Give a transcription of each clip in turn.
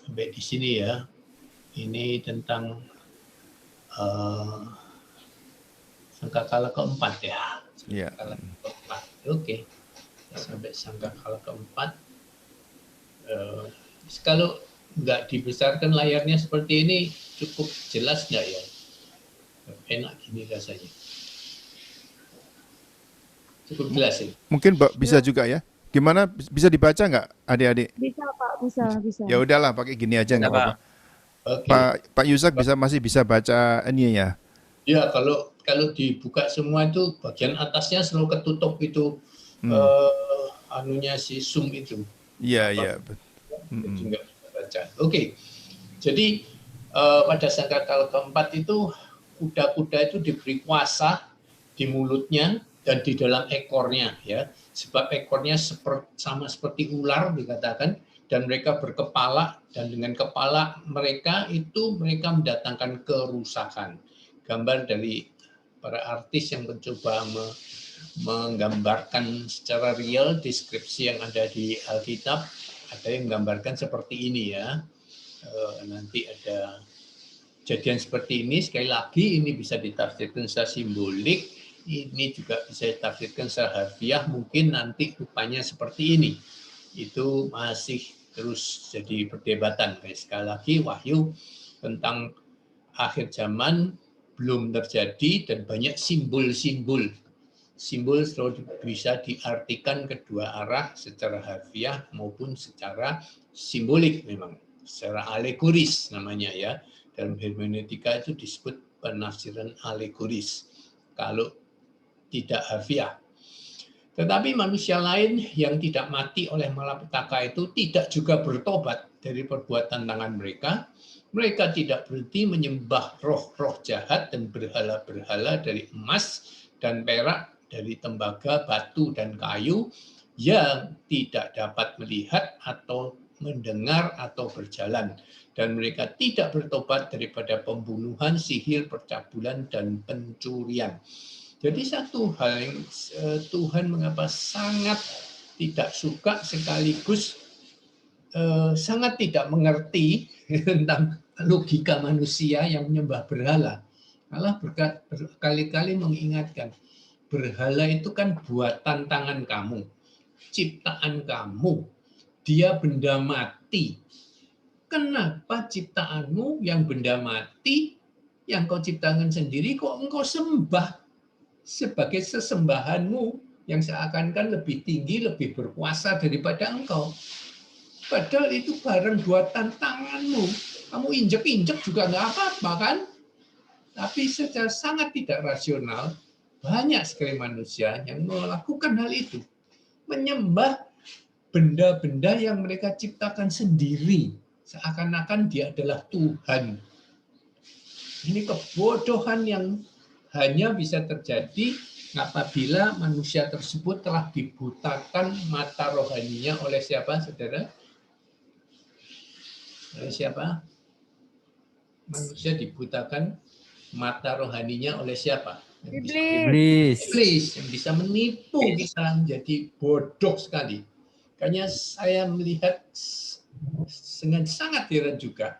sampai di sini ya. Ini tentang sangkakala keempat ya. Sangkakala keempat. Oke. Sampai sangkakala keempat. Kalau nggak dibesarkan layarnya seperti ini, cukup jelas nggak ya? Enak gini rasanya. Cukup jelas ya? Mungkin bisa juga ya. Gimana, bisa dibaca nggak adik-adik? Bisa Pak, bisa. Ya udahlah, pakai gini aja nggak apa-apa. Oke. Pak Yusak masih bisa baca ini ya? Ya, kalau dibuka semua itu bagian atasnya selalu ketutup itu anunya si Zoom itu. Iya. Jadi nggak bisa baca. Oke. Jadi pada sangkakala keempat itu kuda-kuda itu diberi kuasa di mulutnya dan di dalam ekornya ya. Sebab ekornya sama seperti ular dikatakan, dan mereka berkepala, dan dengan kepala mereka itu mereka mendatangkan kerusakan. Gambar dari para artis yang mencoba menggambarkan secara real deskripsi yang ada di Alkitab, ada yang menggambarkan seperti ini ya. Nanti ada kejadian seperti ini, sekali lagi ini bisa ditafsirkan secara simbolik, ini juga bisa ditafsirkan secara harfiah, mungkin nanti rupanya seperti ini. Itu masih terus jadi perdebatan. Sekali lagi wahyu tentang akhir zaman belum terjadi dan banyak simbol-simbol. Simbol selalu bisa diartikan kedua arah secara harfiah maupun secara simbolik memang. Secara alegoris namanya ya. Dalam hermeneutika itu disebut penafsiran alegoris. Kalau tidak harfiah. Tetapi manusia lain yang tidak mati oleh malapetaka itu tidak juga bertobat dari perbuatan tangan mereka. Mereka tidak berhenti menyembah roh-roh jahat dan berhala-berhala dari emas dan perak, dari tembaga, batu, dan kayu yang tidak dapat melihat atau mendengar atau berjalan. Dan mereka tidak bertobat daripada pembunuhan, sihir, percabulan, dan pencurian. Jadi satu hal yang Tuhan mengapa sangat tidak suka sekaligus sangat tidak mengerti tentang logika manusia yang menyembah berhala. Allah berkali-kali mengingatkan, berhala itu kan buatan tangan kamu, ciptaan kamu, dia benda mati. Kenapa ciptaanmu yang benda mati, yang kau ciptakan sendiri, kok engkau sembah sebagai sesembahanmu yang seakan-akan lebih tinggi, lebih berkuasa daripada engkau. Padahal itu barang buatan tanganmu. Kamu injek-injek juga nggak apa-apa kan? Tapi secara sangat tidak rasional, banyak sekali manusia yang melakukan hal itu. Menyembah benda-benda yang mereka ciptakan sendiri. Seakan-akan dia adalah Tuhan. Ini kebodohan yang hanya bisa terjadi apabila manusia tersebut telah dibutakan mata rohaninya oleh siapa, saudara? Oleh siapa? Manusia dibutakan mata rohaninya oleh siapa? Iblis yang bisa menipu kita menjadi bodoh sekali. Makanya saya melihat dengan sangat heran juga.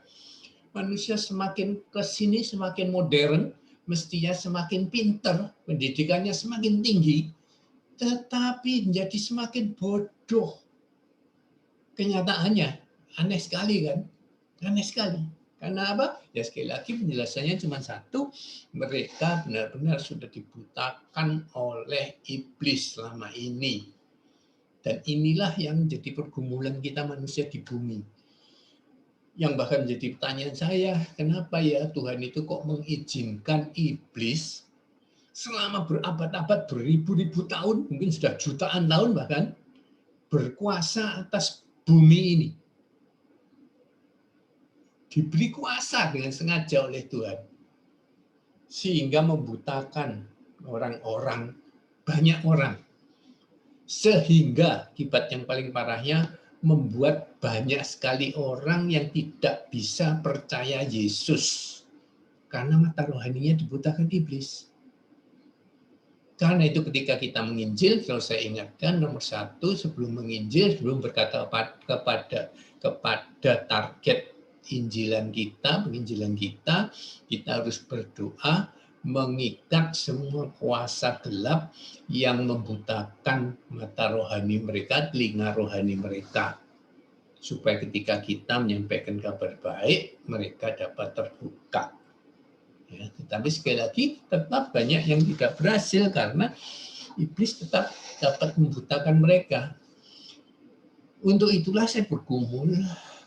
Manusia semakin ke sini semakin modern, mestinya semakin pinter, pendidikannya semakin tinggi, tetapi menjadi semakin bodoh. Kenyataannya aneh sekali kan? Aneh sekali. Karena apa? Ya sekali lagi penjelasannya cuma satu, mereka benar-benar sudah dibutakan oleh iblis selama ini. Dan inilah yang menjadi pergumulan kita manusia di bumi. Yang bahkan menjadi pertanyaan saya, kenapa ya Tuhan itu kok mengizinkan iblis selama berabad-abad, beribu-ribu tahun, mungkin sudah jutaan tahun bahkan, berkuasa atas bumi ini. Diberi kuasa dengan sengaja oleh Tuhan. Sehingga membutakan orang-orang, banyak orang. Sehingga akibat yang paling parahnya, membuat banyak sekali orang yang tidak bisa percaya Yesus. Karena mata rohaninya dibutakan iblis. Karena itu ketika kita menginjil, kalau saya ingatkan nomor satu, sebelum menginjil, sebelum berkata kepada target injilan kita, penginjilan kita harus berdoa mengikat semua kuasa gelap yang membutakan mata rohani mereka, telinga rohani mereka. Supaya ketika kita menyampaikan kabar baik, mereka dapat terbuka. Ya, tetapi sekali lagi tetap banyak yang tidak berhasil karena iblis tetap dapat membutakan mereka. Untuk itulah saya bergumul,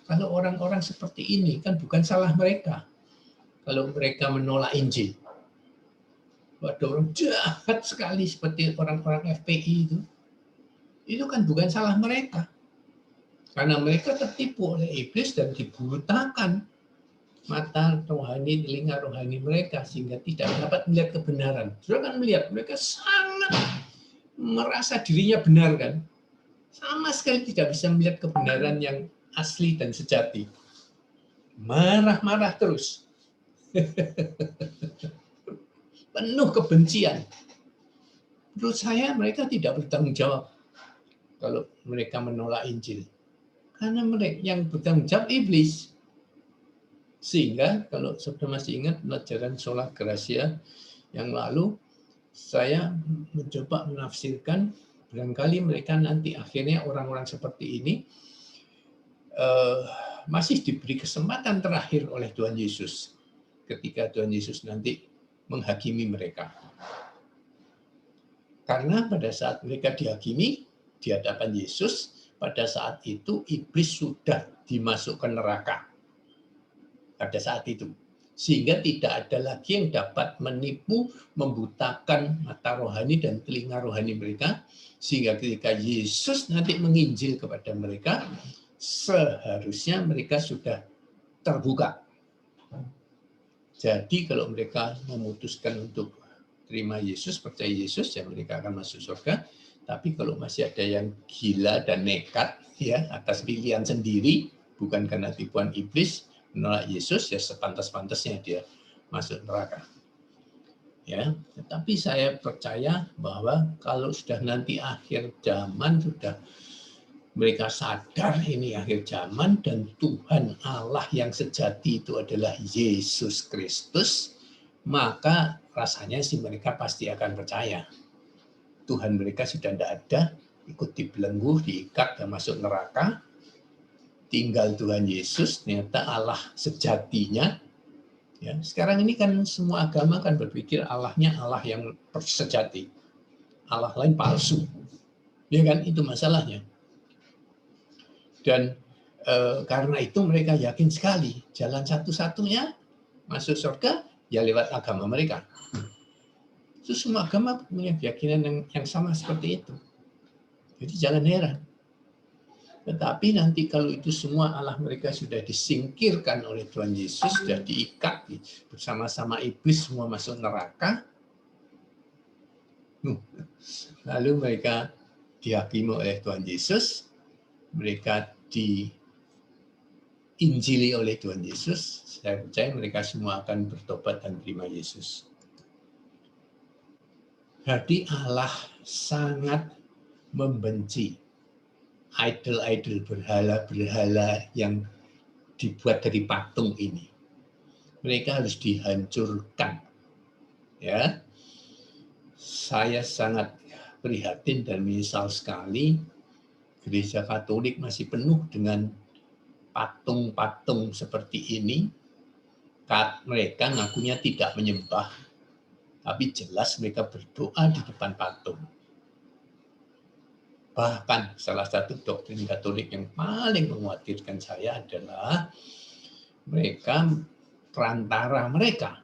kalau orang-orang seperti ini kan bukan salah mereka. Kalau mereka menolak Injil. Ada orang jahat sekali seperti orang-orang FPI itu kan bukan salah mereka. Karena mereka tertipu oleh iblis dan dibutakan mata rohani, telinga rohani mereka sehingga tidak dapat melihat kebenaran. Saudara kan melihat mereka sangat merasa dirinya benar kan, sama sekali tidak bisa melihat kebenaran yang asli dan sejati. Marah-marah terus, penuh kebencian. Menurut saya mereka tidak bertanggung jawab kalau mereka menolak Injil, karena mereka yang bertanggung jawab iblis. Sehingga kalau saudara masih ingat pelajaran Sola Gracia yang lalu, saya mencoba menafsirkan barangkali mereka nanti akhirnya orang-orang seperti ini masih diberi kesempatan terakhir oleh Tuhan Yesus ketika Tuhan Yesus nanti menghakimi mereka. Karena pada saat mereka dihakimi di hadapan Yesus, pada saat itu iblis sudah dimasukkan neraka. Pada saat itu. Sehingga tidak ada lagi yang dapat menipu, membutakan mata rohani dan telinga rohani mereka. Sehingga ketika Yesus nanti menginjil kepada mereka, seharusnya mereka sudah terbuka. Jadi kalau mereka memutuskan untuk terima Yesus, percaya Yesus, ya mereka akan masuk surga. Tapi kalau masih ada yang gila dan nekat, ya atas pilihan sendiri, bukan karena tipuan iblis, menolak Yesus, ya sepantas-pantasnya dia masuk neraka. Ya, tetapi saya percaya bahwa kalau sudah nanti akhir zaman, sudah mereka sadar ini akhir zaman dan Tuhan Allah yang sejati itu adalah Yesus Kristus, maka rasanya sih mereka pasti akan percaya. Tuhan mereka sudah tidak ada, ikut dibelenggu, diikat dan masuk neraka. Tinggal Tuhan Yesus, ternyata Allah sejatinya. Ya, sekarang ini kan semua agama kan berpikir Allahnya Allah yang sejati, Allah lain palsu, ya kan, itu masalahnya. Dan karena itu mereka yakin sekali jalan satu-satunya masuk surga ya lewat agama mereka. Itu semua agama punya keyakinan yang sama seperti itu. Jadi jangan heran. Tetapi nanti kalau itu semua Allah mereka sudah disingkirkan oleh Tuhan Yesus, sudah diikat bersama-sama iblis, semua masuk neraka, lalu mereka dihakimi oleh Tuhan Yesus, mereka diinjili oleh Tuhan Yesus, saya percaya mereka semua akan bertobat dan terima Yesus. Jadi Allah sangat membenci idol-idol, berhala-berhala yang dibuat dari patung ini. Mereka harus dihancurkan. Ya, saya sangat prihatin dan menyesal sekali Gereja Katolik masih penuh dengan patung-patung seperti ini. Mereka ngakunya tidak menyembah, tapi jelas mereka berdoa di depan patung. Bahkan salah satu doktrin Katolik yang paling mengkhawatirkan saya adalah perantara mereka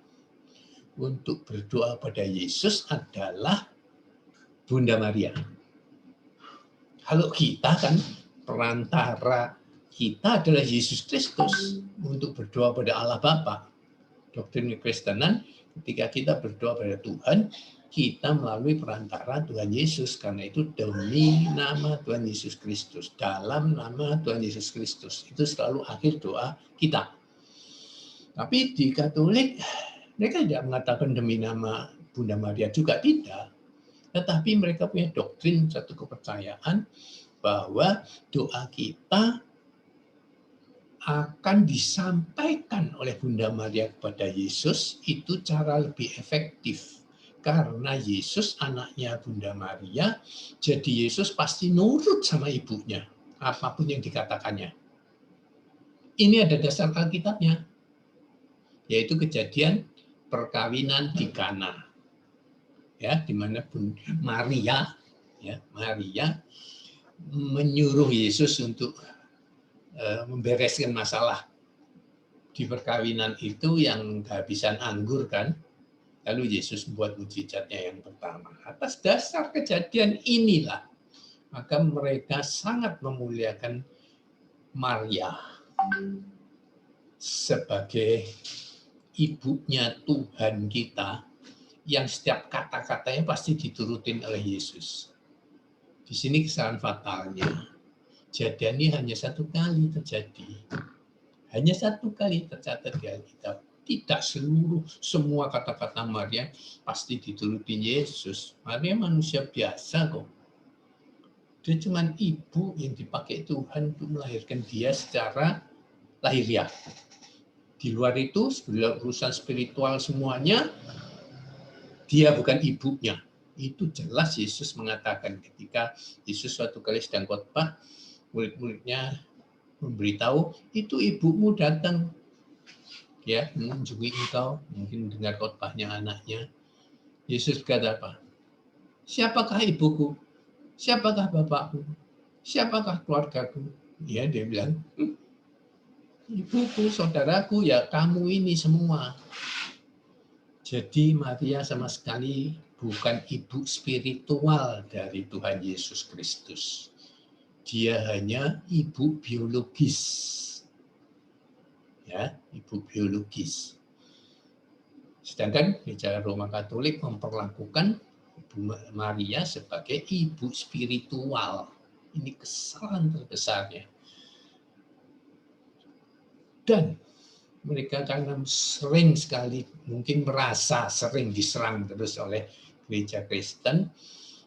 untuk berdoa pada Yesus adalah Bunda Maria. Kalau kita kan perantara kita adalah Yesus Kristus untuk berdoa pada Allah Bapa. Doktrin Kekristenan, ketika kita berdoa pada Tuhan, kita melalui perantara Tuhan Yesus, karena itu demi nama Tuhan Yesus Kristus, dalam nama Tuhan Yesus Kristus, itu selalu akhir doa kita. Tapi di Katolik mereka tidak mengatakan demi nama Bunda Maria juga, tidak. Tetapi mereka punya doktrin, satu kepercayaan bahwa doa kita akan disampaikan oleh Bunda Maria kepada Yesus itu cara lebih efektif. Karena Yesus anaknya Bunda Maria, jadi Yesus pasti nurut sama ibunya, apapun yang dikatakannya. Ini ada dasar Alkitabnya, yaitu kejadian perkawinan di Kana. Ya, di mana Maria menyuruh Yesus untuk membereskan masalah di perkawinan itu yang kehabisan anggur kan. Lalu Yesus membuat mujizatnya yang pertama. Atas dasar kejadian inilah, maka mereka sangat memuliakan Maria sebagai ibunya Tuhan kita, yang setiap kata-katanya pasti diturutin oleh Yesus. Di sini kesalahan fatalnya. Kejadian ini hanya satu kali terjadi. Hanya satu kali tercatat di Alkitab. Tidak semua kata-kata Maria pasti diturutin Yesus. Maria manusia biasa kok. Dia cuma ibu yang dipakai Tuhan untuk melahirkan dia secara lahiriah. Di luar itu, urusan spiritual semuanya, dia bukan ibunya. Itu jelas Yesus mengatakan ketika Yesus suatu kali sedang khotbah, murid-muridnya memberitahu, itu ibumu datang ya mengunjungi engkau, mungkin dengar khotbahnya anaknya. Yesus berkata apa? Siapakah ibuku? Siapakah bapakku? Siapakah keluargaku? Ya, dia bilang, ibuku, saudaraku, ya kamu ini semua. Jadi Maria sama sekali bukan ibu spiritual dari Tuhan Yesus Kristus. Dia hanya ibu biologis. Ya, ibu biologis. Sedangkan Gereja Roma Katolik memperlakukan Ibu Maria sebagai ibu spiritual. Ini kesalahan terbesarnya. Dan mereka karena sering sekali mungkin merasa sering diserang terus oleh gereja Kristen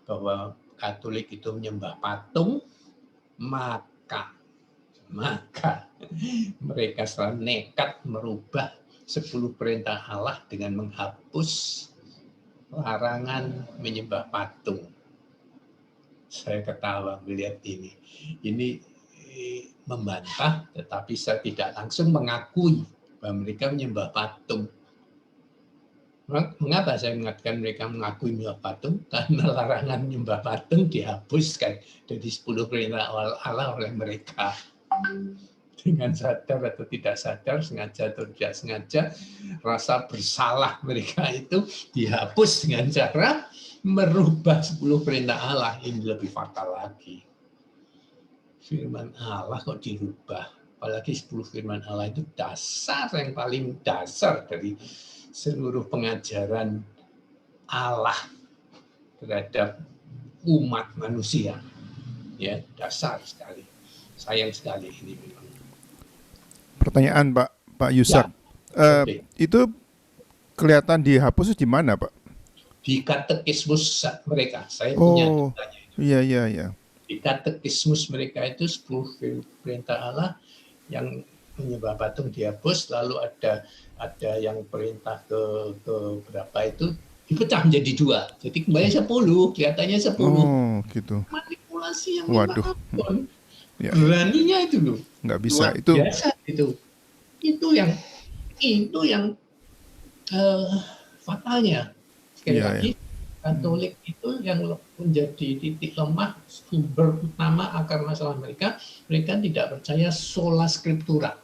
bahwa Katolik itu menyembah patung, maka mereka selalu nekat merubah 10 perintah Allah dengan menghapus larangan menyembah patung. Saya ketawa melihat ini. Ini membantah, tetapi saya tidak langsung mengakui bahwa mereka menyembah patung. Mengapa saya mengatakan mereka mengakui menyembah patung? Karena larangan menyembah patung dihapuskan dari 10 perintah Allah oleh mereka. Dengan sadar atau tidak sadar, sengaja atau tidak sengaja, rasa bersalah mereka itu dihapus dengan cara merubah 10 perintah Allah. Ini lebih fatal lagi. Firman Allah kok dirubah? Apalagi 10 firman Allah itu dasar yang paling dasar dari seluruh pengajaran Allah terhadap umat manusia. Ya, dasar sekali. Sayang sekali ini memang. Pertanyaan Pak Yusak. Ya, okay. Itu kelihatan dihapus di mana, Pak? Di katekismus mereka. Saya punya datanya itu. Iya. Di katekismus mereka itu 10 perintah Allah yang menyembah patung dihapus, lalu ada yang perintah ke berapa itu dipecah menjadi 2. Jadi kembali 10, kelihatannya 10. Oh, gitu. Manipulasi yang Waduh. Ya. Beraninya itu loh. Nggak bisa. Luar Itu biasa itu. Itu yang fatalnya. Sekali lagi, Katolik itu yang menjadi titik lemah, sumber utama akar masalah mereka tidak percaya sola scriptura.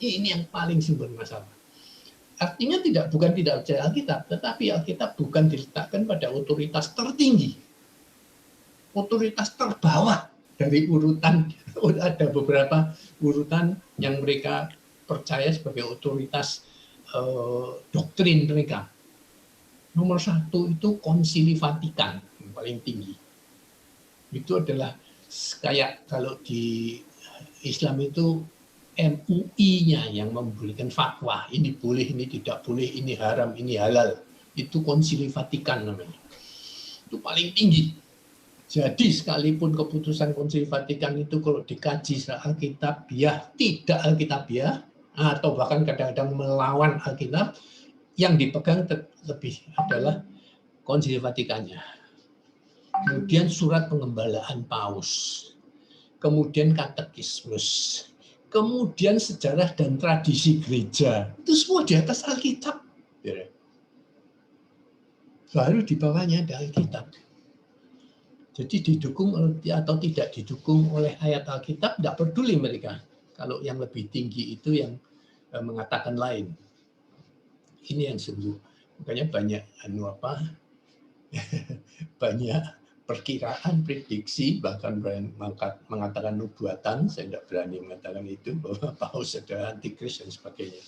Ini yang paling sumber masalah. Artinya bukan tidak percaya Alkitab, tetapi Alkitab bukan diletakkan pada otoritas tertinggi. Otoritas terbawah dari urutan, ada beberapa urutan yang mereka percaya sebagai otoritas doktrin mereka. Nomor 1 itu Konsili Vatikan yang paling tinggi. Itu adalah kayak kalau di Islam itu MUI-nya yang memberikan fatwa. Ini boleh, ini tidak boleh, ini haram, ini halal. Itu Konsili Vatikan namanya. itu paling tinggi. Jadi sekalipun keputusan Konsili Vatikan itu kalau dikaji secara Alkitabiah, tidak Alkitabiah, atau bahkan kadang-kadang melawan Alkitab, yang dipegang lebih adalah Konsili Vatikannya. Kemudian surat pengembalaan Paus, kemudian katekismus, kemudian sejarah dan tradisi gereja. Itu semua di atas Alkitab. Baru di bawahnya ada Alkitab. Jadi didukung atau tidak didukung oleh ayat Alkitab, tidak peduli mereka. Kalau yang lebih tinggi itu yang mengatakan lain. Ini yang sungguh. Makanya banyak banyak perkiraan, prediksi, bahkan mengatakan nubuatan. Saya tidak berani mengatakan itu bahwa Paus adalah antikris dan sebagainya.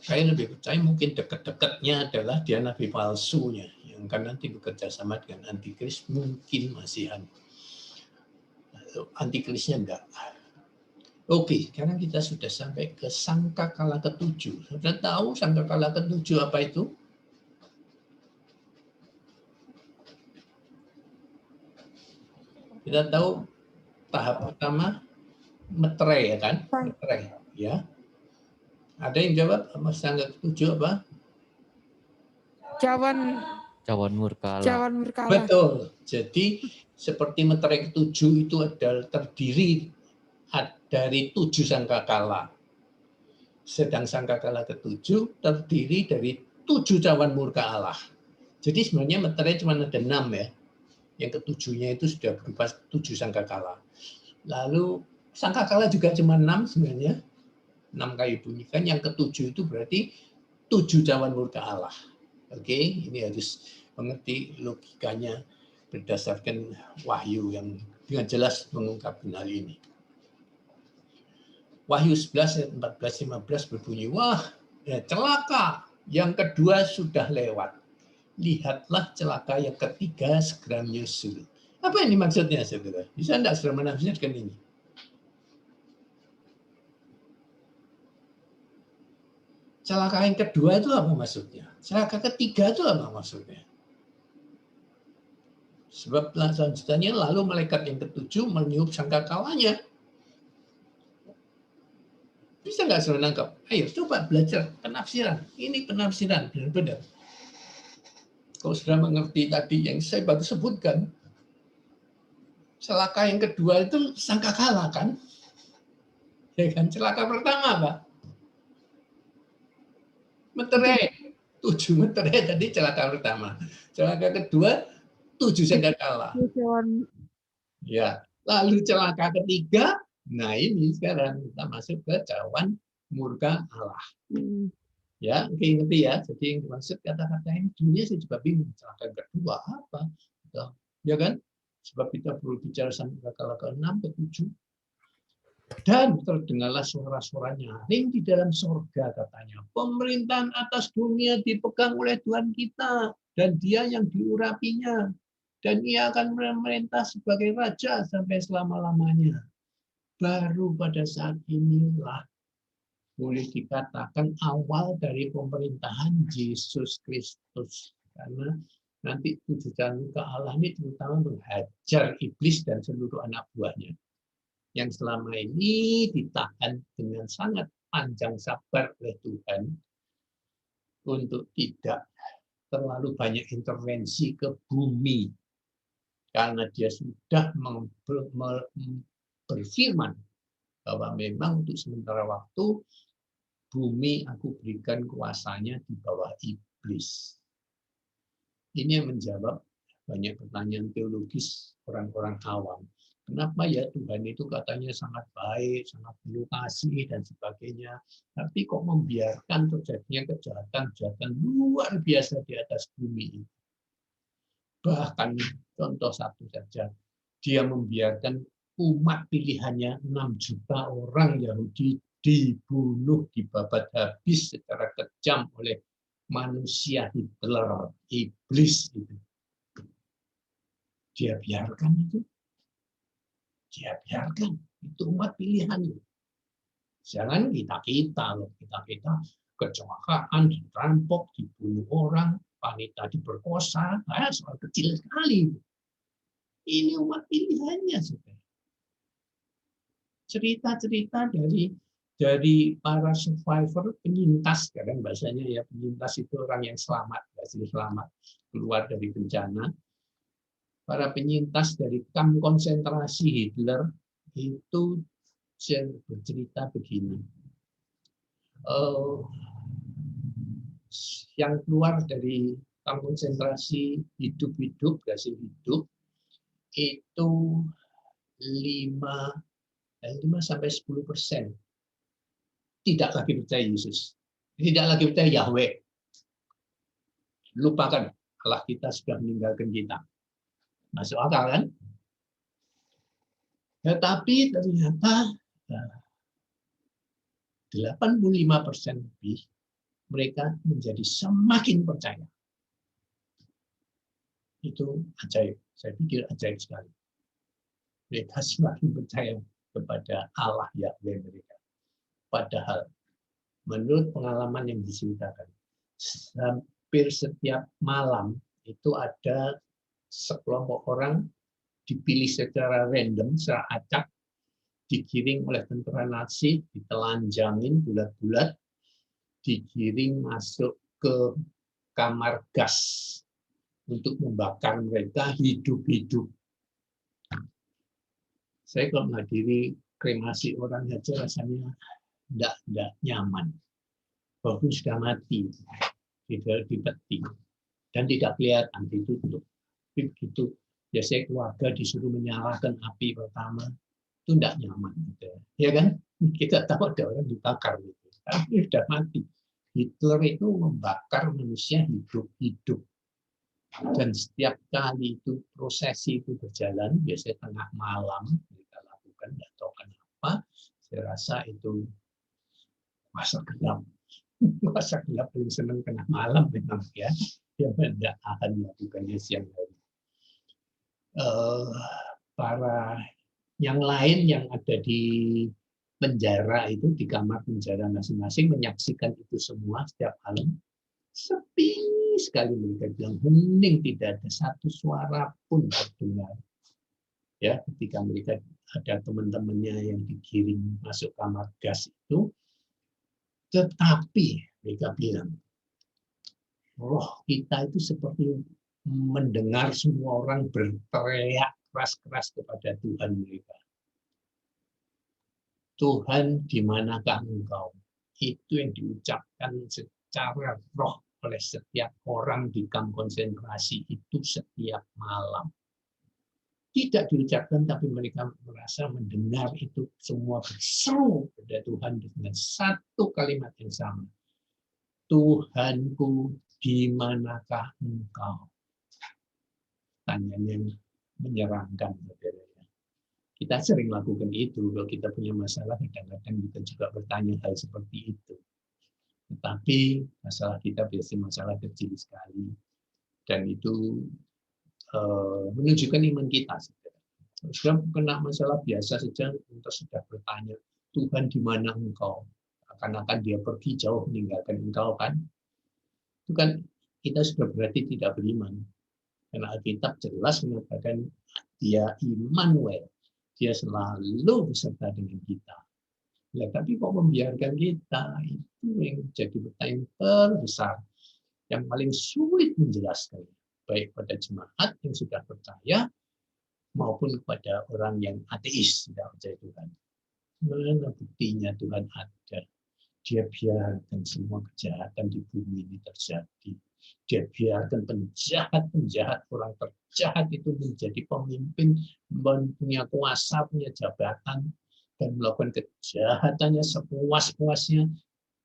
Saya lebih percaya mungkin dekat-dekatnya adalah dia nabi palsunya yang akan nanti bekerja sama dengan antikris, mungkin masihan. Antikrisnya enggak. Oke, sekarang kita sudah sampai ke sangkakala ke-7. Sudah tahu sangkakala ke-7 apa itu? Kita tahu tahap pertama meterai, ya kan? Meterai, ya. Ada yang jawab apa sangka ke-7 apa? Cawan murka. Betul. Jadi seperti meterai ke-7 itu adalah terdiri dari 7 sangkakala. Sedang sangkakala ke-7 terdiri dari 7 cawan murka Allah. Jadi sebenarnya meterai cuma ada 6 ya. Yang ke-7-nya itu sudah berupa 7 sangkakala. Lalu sangkakala juga cuma 6 sebenarnya. 6 kayu bunyi kan, yang ke-7 itu berarti 7 cawan murka Allah. Oke, ini harus mengerti logikanya berdasarkan wahyu yang dengan jelas mengungkapkan hal ini. Wahyu 11 ayat 14-15 berbunyi, wah, ya, celaka, yang kedua sudah lewat. Lihatlah celaka yang ketiga segera menyusul. Apa ini maksudnya, saudara? Bisa enggak saudara menafsirkan ini? Celaka yang kedua itu apa maksudnya? Celaka ketiga itu apa maksudnya? Sebab selanjutnya lalu malaikat yang ke-7 meniup sangkakalanya. Bisa nggak saudara nangkap? Ayo coba belajar penafsiran. Ini penafsiran benar-benar. Kalau sudah mengerti tadi yang saya baru sebutkan, celaka yang kedua itu sangkakala kan? Ya kan? Celaka pertama apa? Meterai, 7 meterai tadi celaka pertama. Celaka kedua 7 sangkakala. Ya, lalu celaka ketiga, nah ini sekarang kita masuk ke cawan murka Allah. Ya, oke, ngerti ya. Jadi yang dimaksud kata-kata ini dunia saya juga bingung. Celaka kedua apa? Ya kan? Sebab kita perlu bicara sampai kala ke-6 ke-7. Dan terdengarlah suara-suara nyaring di dalam surga, katanya. Pemerintahan atas dunia dipegang oleh Tuhan kita, dan dia yang diurapinya. Dan ia akan memerintah sebagai raja sampai selama-lamanya. Baru pada saat inilah boleh dikatakan awal dari pemerintahan Yesus Kristus. Karena nanti 7 tahun ke Allah ini terutama menghajar iblis dan seluruh anak buahnya, yang selama ini ditahan dengan sangat panjang sabar oleh Tuhan untuk tidak terlalu banyak intervensi ke bumi, karena dia sudah berfirman bahwa memang untuk sementara waktu bumi aku berikan kuasanya di bawah iblis. Ini yang menjawab banyak pertanyaan teologis orang-orang awam. Kenapa ya Tuhan itu katanya sangat baik, sangat penuh kasih dan sebagainya, tapi kok membiarkan terjadinya kejahatan-kejahatan luar biasa di atas bumi ini. Bahkan contoh satu saja, dia membiarkan umat pilihannya 6 juta orang Yahudi dibunuh, dibabat habis secara kejam oleh manusia Hitler, iblis itu. Dia biarkan itu. Dia biarkan itu umat pilihan. Jangan kita loh, kita kecelakaan, dirampok, dibunuh orang, wanita diperkosa, soal kecil sekali. Ini umat pilihannya, saudara. Cerita-cerita dari para survivor, penyintas, kadang bahasanya ya penyintas itu orang yang selamat, berhasil selamat keluar dari bencana. Para penyintas dari kamp konsentrasi Hitler itu bercerita begini. Yang keluar dari kamp konsentrasi hidup-hidup, berhasil hidup, itu 5-10% tidak lagi percaya Yesus, tidak lagi percaya Yahweh. Lupakan Allah kita sudah meninggalkan kita. Masuk akal kan? Tetapi ternyata 85% lebih mereka menjadi semakin percaya. Itu ajaib. Saya pikir ajaib sekali. Mereka semakin percaya kepada Allah Yahweh mereka. Padahal menurut pengalaman yang diceritakan, hampir setiap malam itu ada sekelompok orang dipilih secara random, secara acak, digiring oleh tentara Nazi, ditelanjangin bulat-bulat, digiring masuk ke kamar gas untuk membakar mereka hidup-hidup. Saya kalau menghadiri kremasi orang saja rasanya tidak nyaman. Walaupun sudah mati, tidak dipeti dan tidak kelihatan ditutup. Begitu biasanya keluarga disuruh menyalakan api pertama, itu tidak nyaman, gitu. Ya kan? Kita tahu ada orang dibakar, gitu. Tapi sudah mati. Hitler itu membakar manusia hidup-hidup. Dan setiap kali itu prosesi itu berjalan, biasanya tengah malam mereka lakukan, tidak tahu kenapa. Saya rasa itu masa gelap. Masa gelap paling senang tengah malam memang ya. Dia tidak akan melakukannya siang hari. Para yang lain yang ada di penjara itu, di kamar penjara masing-masing menyaksikan itu semua setiap malam. Sepi sekali, mereka bilang hening, tidak ada satu suara pun terdengar. Ya, ketika mereka ada teman-temannya yang digiring masuk kamar gas itu, tetapi mereka bilang, roh kita itu seperti mendengar semua orang berteriak keras-keras kepada Tuhan mereka. Tuhan, di manakah Engkau? Itu yang diucapkan secara roh oleh setiap orang di kamp konsentrasi itu setiap malam. Tidak diucapkan, tapi mereka merasa mendengar itu semua berseru kepada Tuhan dengan satu kalimat yang sama. Tuhanku, di manakah Engkau? Tanyanya menyeramkan, saudara. Kita sering lakukan itu. Kalau kita punya masalah, kadang-kadang kita juga bertanya hal seperti itu. Tetapi masalah kita biasanya masalah kecil sekali. Dan itu menunjukkan iman kita. Sudah kena masalah biasa saja, kita sudah bertanya, Tuhan di mana Engkau? Akan-akan dia pergi jauh meninggalkan Engkau kan? Itu kan kita sudah berarti tidak beriman. Karena Alkitab jelas mengatakan dia Immanuel. Dia selalu beserta dengan kita. Ya, tapi kok membiarkan kita? Itu yang jadi pertanyaan terbesar. Yang paling sulit menjelaskan. Baik pada jemaat yang sudah percaya, maupun kepada orang yang ateis, tidak percaya Tuhan. Mana buktinya Tuhan ada? Dia biarkan semua kejahatan di bumi ini terjadi. Dia biarkan penjahat-penjahat, orang terjahat itu menjadi pemimpin, punya kuasa, punya jabatan, dan melakukan kejahatannya sepuas-puasnya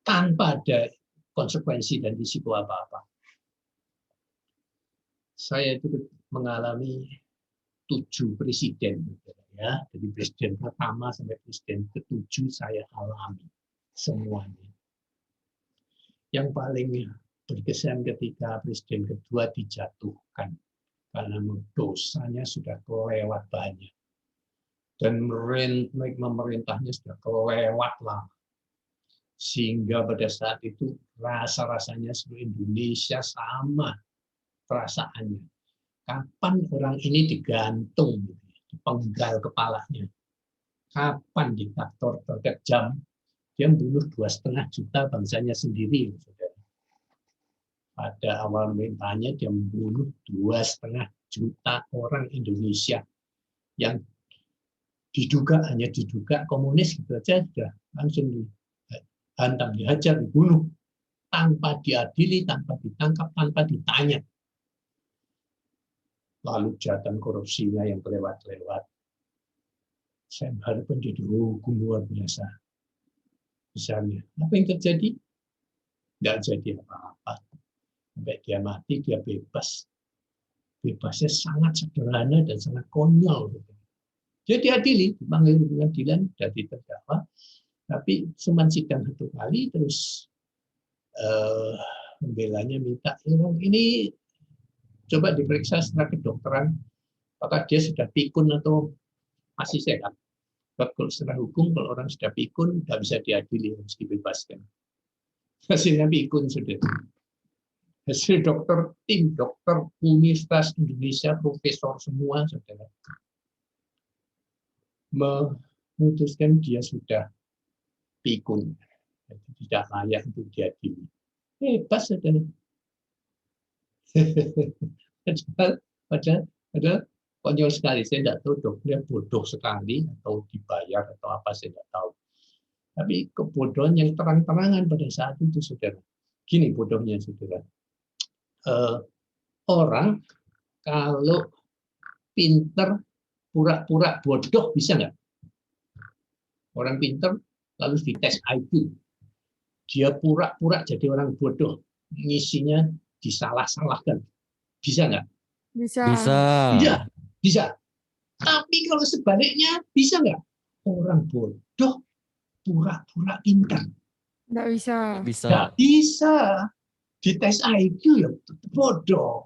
tanpa ada konsekuensi dan risiko apa-apa. Saya itu mengalami 7 presiden, ya, dari presiden pertama sampai presiden ke-7 saya alami semuanya. Yang paling berkesan ketika presiden kedua dijatuhkan karena dosanya sudah kelewat banyak dan memerintahnya sudah kelewat lah, sehingga pada saat itu rasa-rasanya seluruh Indonesia sama perasaannya. Kapan orang ini digantung, dipenggal kepalanya. Kapan diktator terhadap jam, dia membunuh 2,5 juta bangsanya sendiri. Saudara. Pada awal pemerintahannya dia membunuh 2,5 juta orang Indonesia yang hanya diduga komunis gitu aja sudah langsung dihantam, dihajar, dibunuh tanpa diadili, tanpa ditangkap, tanpa ditanya. Lalu kejahatan korupsinya yang kelewat-lewat. Saya berharap dia dihukum luar biasa. Misalnya, apa yang terjadi? Tidak jadi apa-apa. Sampai dia mati, dia bebas. Bebasnya sangat sederhana dan sangat konyol. Dia diadili, dipanggil pengadilan, jadi terdakwa. Tapi cuma sidang 1 kali, terus pembelanya minta, ini coba diperiksa secara kedokteran, apakah dia sudah pikun atau masih sehat. Kalau secara hukum, kalau orang sudah pikun, nggak bisa diadili, harus dibebaskan. Hasilnya pikun sudah. Hasil dokter, tim dokter Universitas Indonesia, profesor semua, saudara, memutuskan dia sudah pikun, tidak layak untuk diadili. Bebas, saudara. Padahal konyol sekali. Saya tidak tahu dokternya bodoh sekali atau dibayar atau apa, saya tidak tahu. Tapi kebodohan yang terang-terangan pada saat itu, saudara. Gini bodohnya, saudara. Orang kalau pinter pura-pura bodoh bisa nggak? Orang pinter lalu dites IQ. Dia pura-pura jadi orang bodoh. Ngisinya disalah-salahkan. Bisa nggak? Bisa. Bisa. Tapi kalau sebaliknya, bisa nggak? Orang bodoh pura-pura pintar. Nggak bisa. Nggak bisa. Di tes IQ ya bodoh.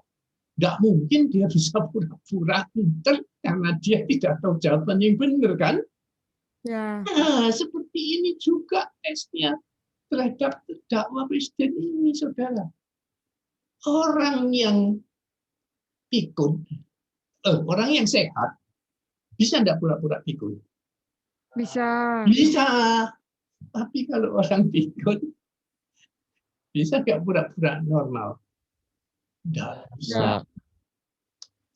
Nggak mungkin dia bisa pura-pura pintar karena dia tidak tahu jawaban yang benar, kan? Ya. Nah, seperti ini juga tesnya terhadap terdakwa presiden ini, saudara. Orang yang pikun, orang yang sehat, bisa enggak pura-pura pikun? Bisa. Bisa. Tapi kalau orang pikun, bisa enggak pura-pura normal? Enggak bisa.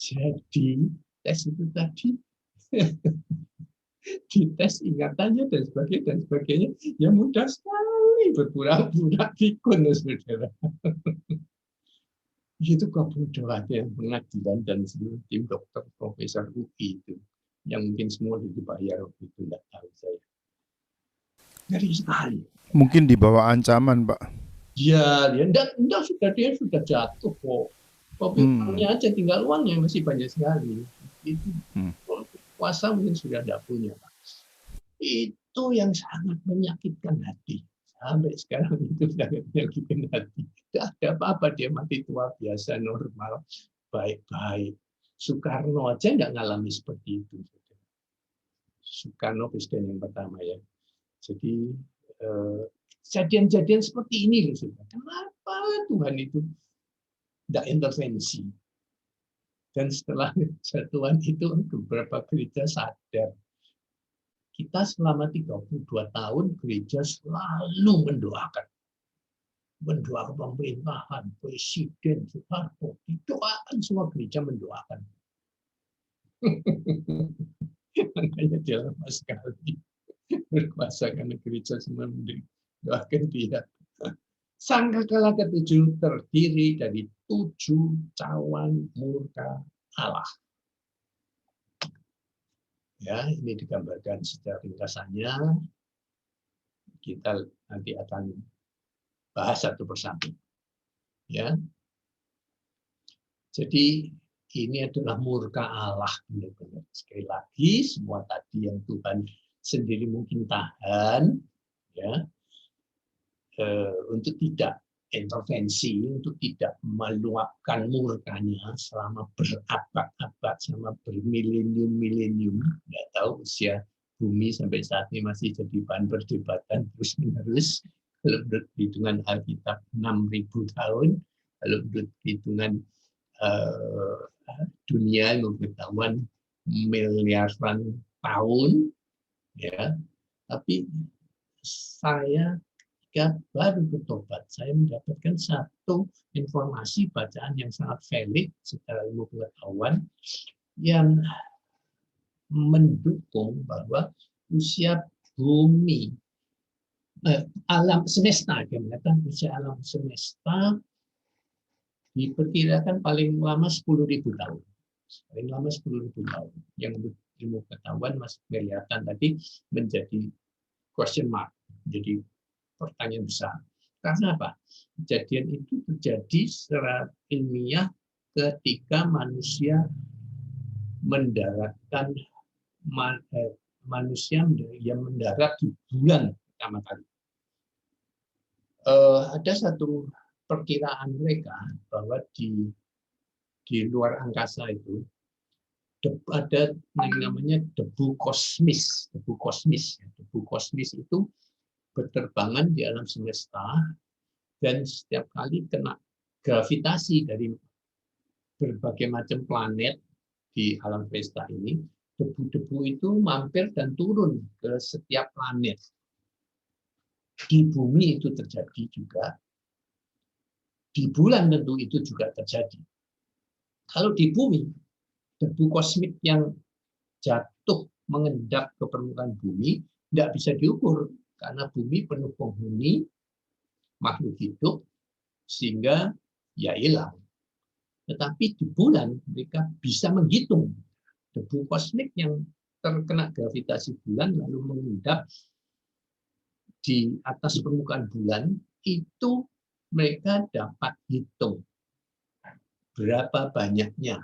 Jadi, tes itu tadi, dites ingatannya dan sebagainya, ya mudah sekali berpura-pura pikun, saudara. Itu kebodohan yang pengadilan dan seluruh tim dokter profesor UI itu, yang mungkin semua dibayar waktu itu, tidak tahu saya. Ngeri sekali. Mungkin di bawah ancaman, Pak. Ya, dia sudah jatuh kok. Tapi uangnya aja, tinggal uangnya masih banyak sekali. Itu kuasa mungkin sudah tidak punya, Pak. Itu yang sangat menyakitkan hati. Sampai sekarang itu sangat menyakitkan hati. Tidak ada apa-apa, dia mati tua biasa, normal, baik-baik. Soekarno aja tidak ngalami seperti itu. Soekarno presiden yang pertama ya. Jadi kejadian-kejadian seperti ini loh, saudara. Kenapa Tuhan itu tidak intervensi? Dan setelah jatuhan itu beberapa gereja sadar. Kita selama 32 tahun gereja selalu mendoakan pemerintahan, presiden, Soeharto, didoakan, semua gereja mendoakan. Makanya dia lama sekali berkuasa karena gereja semua mendoakan dia. Sangkakala ke-7 terdiri dari 7 cawan murka Allah. Ya, ini digambarkan secara ringkasannya. Kita nanti akan bahas satu persatu. Ya. Jadi ini adalah murka Allah, benar-benar. Sekali lagi, semua tadi yang Tuhan sendiri mungkin tahan, ya, untuk tidak intervensi, untuk tidak meluapkan murkanya selama berabad-abad, selama bermilenium-milenium. Nggak tahu usia bumi sampai saat ini masih jadi bahan perdebatan terus-menerus. Kalau menurut hitungan Alkitab 6.000 tahun, kalau menurut hitungan eh, dunia ilmu pengetahuan miliaran tahun, ya. Tapi saya ketika baru bertobat, saya mendapatkan satu informasi bacaan yang sangat valid secara ilmu pengetahuan yang mendukung bahwa usia bumi, alam semesta, dia mengatakan usia alam semesta diperkirakan paling lama 10.000 tahun. Paling lama 10.000 tahun. Yang ilmu pengetahuan Mas kelihatan tadi menjadi question mark, jadi pertanyaan besar. Karena apa? Kejadian itu terjadi secara ilmiah ketika manusia mendaratkan manusia yang mendarat di bulan pertama kali. Ada satu perkiraan mereka bahwa di luar angkasa itu ada yang namanya debu kosmis. Debu kosmis itu berterbangan di alam semesta dan setiap kali kena gravitasi dari berbagai macam planet di alam semesta ini, debu-debu itu mampir dan turun ke setiap planet. Di bumi itu terjadi juga, di bulan tentu itu juga terjadi. Kalau di bumi, debu kosmik yang jatuh mengendap ke permukaan bumi tidak bisa diukur karena bumi penuh penghuni makhluk hidup sehingga ya hilang. Tetapi di bulan mereka bisa menghitung debu kosmik yang terkena gravitasi bulan lalu mengendap di atas permukaan bulan, itu mereka dapat hitung berapa banyaknya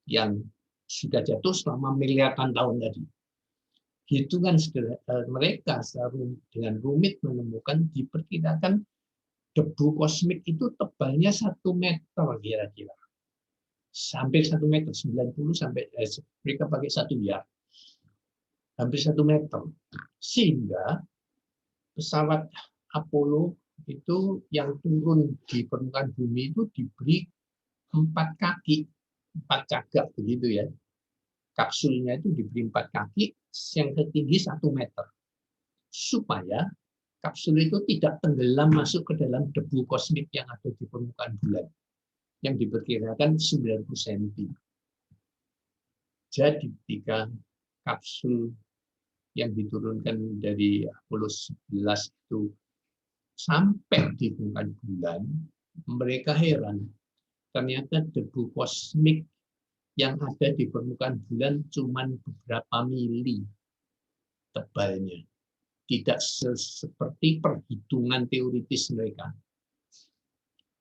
yang sudah jatuh selama miliaran tahun tadi. Hitungan mereka dengan rumit menemukan diperkirakan debu kosmik itu tebalnya 1 meter kira-kira. Hampir 1 meter, 90 sampai mereka pakai 1 yard. Hampir 1 meter. Sehingga pesawat Apollo itu yang turun di permukaan bumi itu diberi 4 kaki, 4 cagak begitu ya. Kapsulnya itu diberi 4 kaki yang ketinggi 1 meter. Supaya kapsul itu tidak tenggelam masuk ke dalam debu kosmik yang ada di permukaan bulan. Yang diperkirakan 90 cm. Jadi ketika kapsul yang diturunkan dari Apollo 11 itu sampai di permukaan bulan, mereka heran. Ternyata debu kosmik yang ada di permukaan bulan cuma beberapa mili tebalnya. Tidak seperti perhitungan teoritis mereka.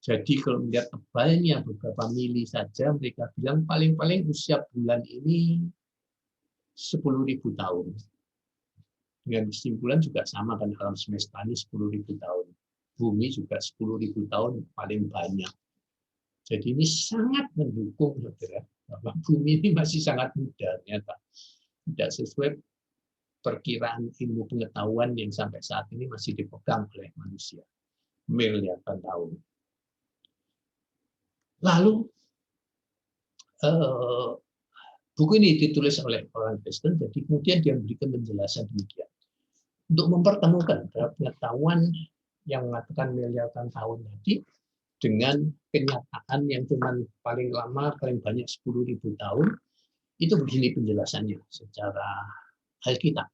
Jadi kalau melihat tebalnya beberapa mili saja, mereka bilang paling-paling usia bulan ini 10.000 tahun. Dengan kesimpulan juga sama kan, alam semesta ini 10.000 tahun. Bumi juga 10.000 tahun paling banyak. Jadi ini sangat mendukung, saudara, bahwa bumi ini masih sangat muda ternyata. Tidak sesuai perkiraan ilmu pengetahuan yang sampai saat ini masih dipegang oleh manusia. Miliaran tahun. Lalu, buku ini ditulis oleh orang Kristen, jadi kemudian dia memberikan penjelasan demikian. Untuk mempertemukan pengetahuan yang mengatakan miliaran tahun tadi dengan kenyataan yang cuma paling lama, paling banyak 10.000 tahun, itu begini penjelasannya secara Alkitab.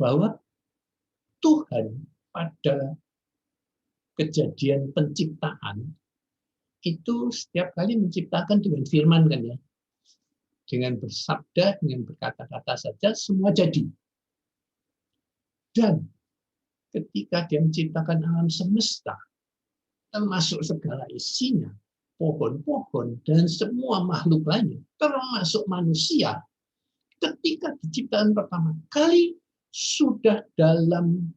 Bahwa Tuhan pada kejadian penciptaan itu setiap kali menciptakan dengan firman kan ya. Dengan bersabda, dengan berkata-kata saja semua jadi. Dan ketika dia menciptakan alam semesta, termasuk segala isinya, pohon-pohon dan semua makhluk lainnya, termasuk manusia, ketika diciptakan pertama kali sudah dalam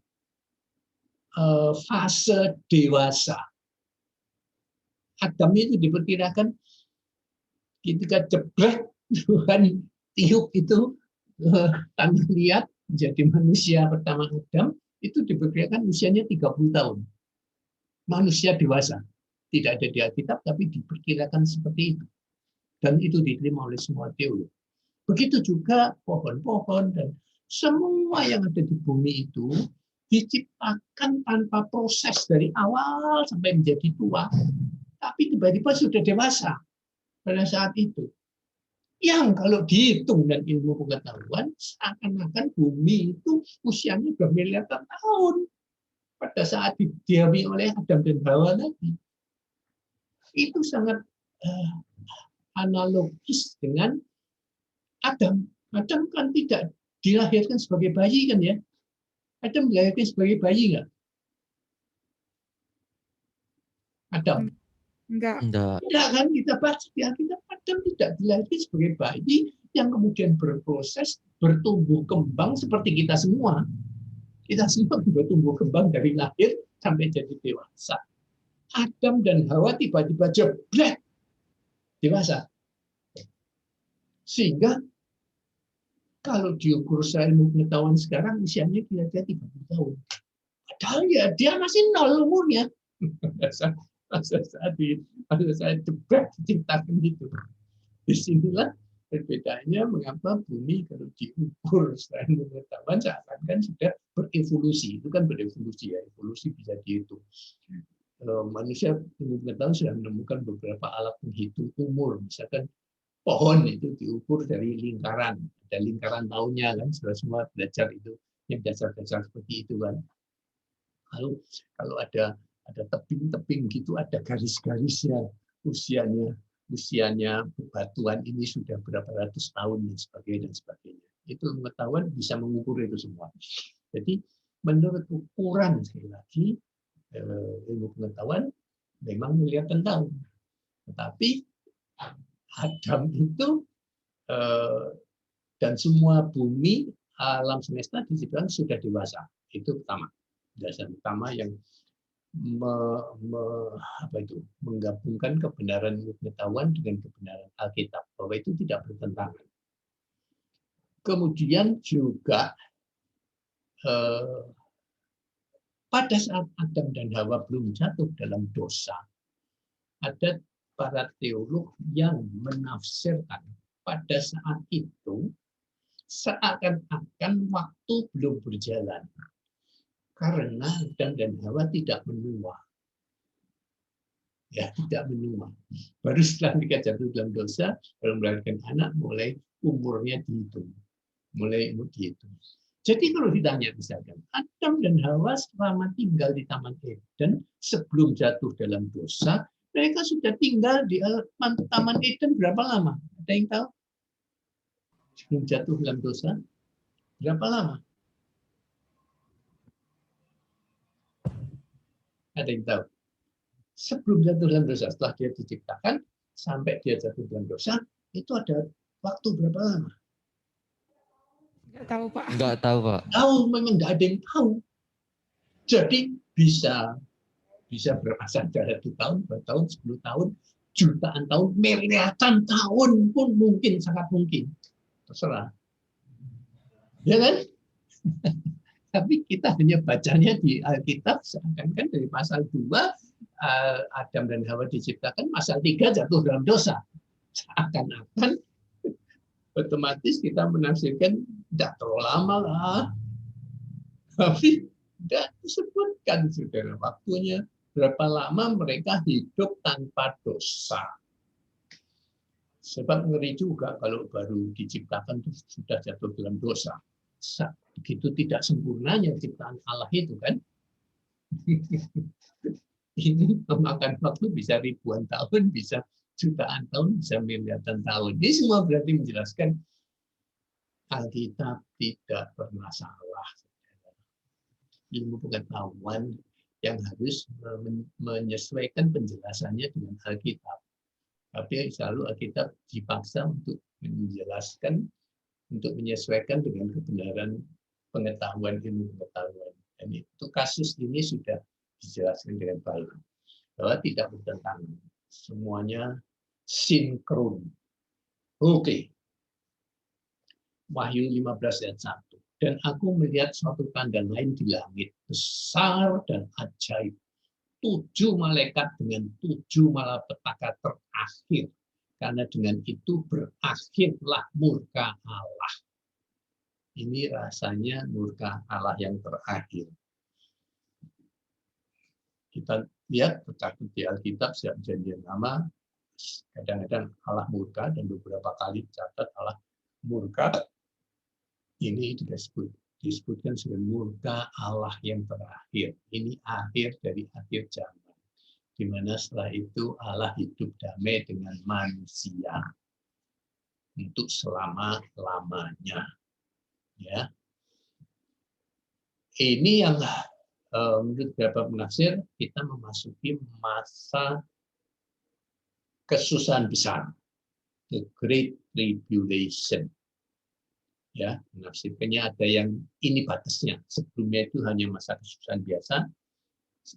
fase dewasa. Adam itu diperkirakan ketika jeblek Tuhan tiup itu tanpa lihat menjadi manusia pertama Adam, itu diperkirakan usianya 30 tahun. Manusia dewasa. Tidak ada di Alkitab, tapi diperkirakan seperti itu. Dan itu diterima oleh semua teolog. Begitu juga pohon-pohon dan semua yang ada di bumi itu diciptakan tanpa proses dari awal sampai menjadi tua, tapi tiba-tiba sudah dewasa pada saat itu. Yang kalau dihitung dan ilmu pengetahuan, seakan-akan bumi itu usianya bermiliaran tahun pada saat didiami oleh Adam dan Hawa tadi. Itu sangat analogis dengan Adam. Adam kan tidak dilahirkan sebagai bayi kan ya? Adam dilahirkan sebagai bayi nggak? Adam. Enggak. Tidak kan, kita baca di Alkitab, Adam tidak dilahirkan sebagai bayi yang kemudian berproses, bertumbuh kembang seperti kita semua. Kita semua bertumbuh kembang dari lahir sampai jadi dewasa. Adam dan Hawa tiba-tiba jebret dewasa. Sehingga kalau diukur secara ilmu pengetahuan sekarang usianya kira-kira 30 tahun. Padahal ya dia masih 0 umurnya. Pada saat jebret diciptakan gitu. Disinilah perbedaannya mengapa bumi kalau diukur secara ilmu pengetahuan seakan-akan sudah berevolusi. Itu kan berevolusi ya, evolusi bisa dihitung. Manusia ilmu pengetahuan sudah menemukan beberapa alat penghitung umur, misalkan pohon itu diukur dari lingkaran, ada lingkaran tahunnya kan, sudah semua belajar itu, yang dasar-dasar seperti itu kan. Lalu kalau ada tebing-tebing gitu, ada garis-garisnya, usianya bebatuan ini sudah berapa ratus tahun dan sebagainya. Itu pengetahuan bisa mengukur itu semua. Jadi menurut ukuran sekali lagi ilmu pengetahuan memang miliaran tahun, tetapi Adam itu dan semua bumi alam semesta diciptakan sudah dewasa. Itu pertama, dasar utama yang menggabungkan kebenaran ilmu pengetahuan dengan kebenaran Alkitab, bahwa itu tidak bertentangan. Kemudian juga pada saat Adam dan Hawa belum jatuh dalam dosa, ada para teolog yang menafsirkan pada saat itu seakan-akan waktu belum berjalan karena Adam dan Hawa tidak menua. Ya, tidak menua. Baru setelah mereka jatuh dalam dosa, baru melahirkan anak, mulai umurnya dihitung. Jadi kalau ditanya misalkan, Adam dan Hawa selama tinggal di Taman Eden sebelum jatuh dalam dosa, mereka sudah tinggal di Taman Eden berapa lama? Ada yang tahu? Sebelum jatuh dalam dosa, berapa lama? Ada yang tahu? Sebelum jatuh dalam dosa, setelah dia diciptakan, sampai dia jatuh dalam dosa, itu ada waktu berapa lama? Enggak tahu, Pak. Enggak tahu, Pak. Tahu, memang nggak ada yang tahu. Jadi bisa berapa saja, 1 tahun, 2 tahun, 10 tahun, jutaan tahun, miliaran tahun pun mungkin, sangat mungkin. Terserah. Ya kan? Tapi kita hanya bacanya di Alkitab, seakan-akan dari pasal 2, Adam dan Hawa diciptakan, pasal 3 jatuh dalam dosa. Seakan-akan otomatis kita menafsirkan tidak terlalu lama lah. Tapi tidak disebutkan, saudara, waktunya berapa lama mereka hidup tanpa dosa. Sebab ngeri juga kalau baru diciptakan sudah jatuh dalam dosa. Begitu tidak sempurnanya ciptaan Allah itu kan. Ini memakan waktu bisa ribuan tahun, bisa jutaan tahun, bisa miliaran tahun. Ini semua berarti menjelaskan Alkitab tidak pernah salah. Ilmu pengetahuan yang harus menyesuaikan penjelasannya dengan Alkitab. Tapi selalu Alkitab dipaksa untuk menjelaskan, untuk menyesuaikan dengan kebenaran pengetahuan, ilmu pengetahuan. Dan itu kasus ini sudah dijelaskan dengan baik. Bahwa tidak bertentangan. Semuanya sinkron. Oke. Wahyu 15 ayat 1. Dan aku melihat suatu tanda lain di langit, besar dan ajaib. 7 malaikat dengan 7 malapetaka terakhir. Karena dengan itu berakhirlah murka Allah. Ini rasanya murka Allah yang terakhir. Kita lihat tercatat di Alkitab sejak Perjanjian Lama, kadang-kadang Allah murka dan beberapa kali catat Allah murka. Ini disebutkan sebagai murka Allah yang terakhir. Ini akhir dari akhir zaman, di mana setelah itu Allah hidup damai dengan manusia untuk selama-lamanya. Ya, ini yang menurut beberapa penafsir kita memasuki masa kesusahan besar, the Great Tribulation. Ya, menafsirkannya ada yang ini batasnya. Sebelumnya itu hanya masa kesusahan biasa.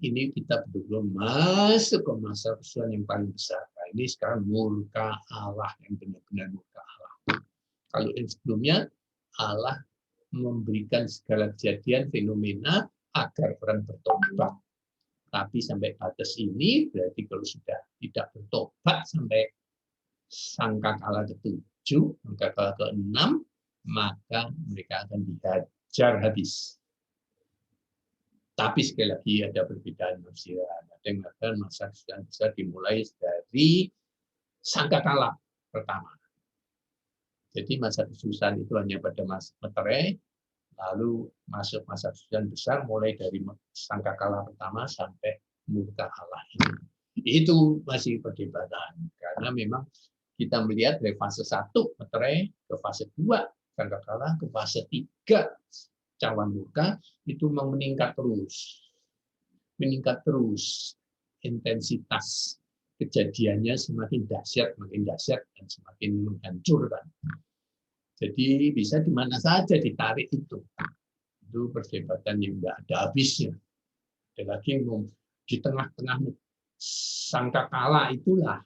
Ini kita betul-betul masuk ke masa kesusahan yang paling besar. Nah, ini sekarang murka Allah, yang benar-benar murka Allah. Kalau yang sebelumnya Allah memberikan segala kejadian fenomena agar orang bertobat. Tapi sampai batas ini berarti kalau sudah tidak bertobat sampai sangkakala ke-7, sangkakala ke-6, maka mereka akan dihajar habis. Tapi sekali lagi ada perbedaan penafsiran. Ada yang mengatakan masa kesusahan besar dimulai dari sangkakala pertama. Jadi masa kesusahan itu hanya pada masa meterai, lalu masuk masa kesusahan besar mulai dari sangkakala pertama sampai murka Allah ini. Itu masih perdebatan karena memang kita melihat dari fase 1 meterai ke fase 2 sangkakala ke fase 3 cawan murka itu meningkat terus intensitas kejadiannya semakin dahsyat dan semakin menghancurkan. Jadi bisa di mana saja ditarik itu perdebatan yang tidak ada habisnya. Ada lagi di tengah-tengah sangkakala itulah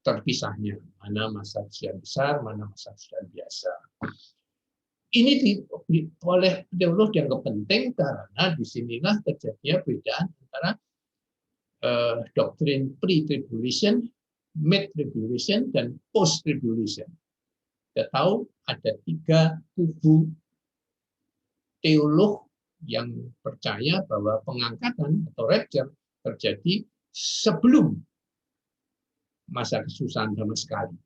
terpisahnya mana masa kesusahan besar, mana masa kesusahan biasa. Ini oleh teolog dianggap penting karena disinilah terjadinya perbedaan antara doktrin pre-tribulation, mid-tribulation, dan post-tribulation. Kita tahu ada 3 kubu teolog yang percaya bahwa pengangkatan atau rapture terjadi sebelum masa kesusahan sama sekali.